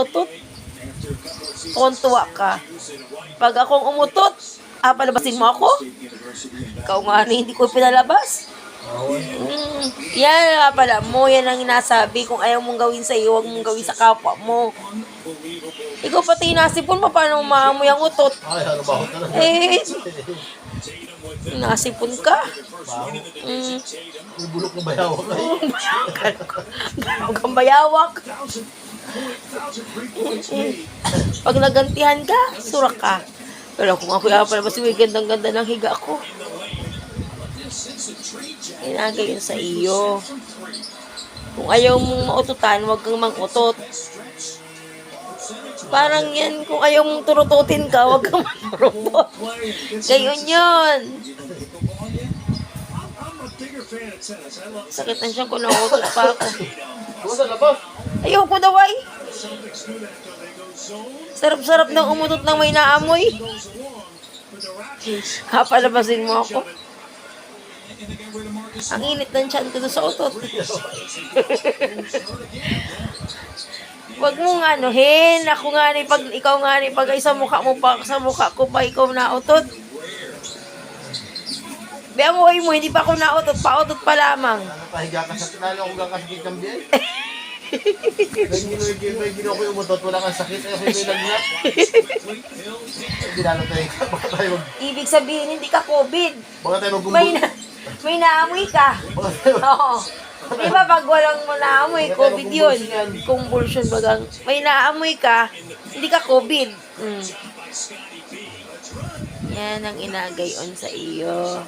utot, tuwa ka. Pag akong umutot, palabasin mo ako? Ikaw nga hindi ko pinalabas. Yan nga pala mo, yan ang inasabi. Kung ayaw mong gawin sa iyo, huwag mong gawin sa kapwa mo. Ikaw pati nasipon mo, paano maamoy ang utot? Nasipon ka. Bulok ng bayawak. Ganog ang bayawak. Pag nagantihan ka, surak ka. Pero kung ako palabas, may gandang-ganda ng higa ko. Inagay yun sa iyo. Kung ayaw mong maututan, huwag kang mang-utot. Parang yan, kung ayaw mong turututin ka, huwag kang mag-turutot. Gayon yun. Sakit na siya kung nautot pa ako. Ayoko daw ay. Sarap-sarap ng umutot ng may naamoy. Palabasin mo ako. Ang init ng tiyan ko sa utot. Wag mong anuhin. Ako nga ni pag ikaw nga ni pag ay sa mukha mo pa sa mukha ko pa ikaw nautot. Biang uwi mo hindi pa ako nautot, pautot pa lamang. Pahiga ka sa tinalo akong kakasakit ng biyay. May ginawa ko yung umutot, wala kang sakit, ay may lagnat. Dinalo tayo, baka tayo Ibig sabihin hindi ka COVID. baka tayo magkumbul. May naamoy ka. Oo. Di ba pag walang mo naamoy, COVID yun. Convulsion bagang. May naamoy ka, hindi ka COVID. Yan ang inagay on sa iyo.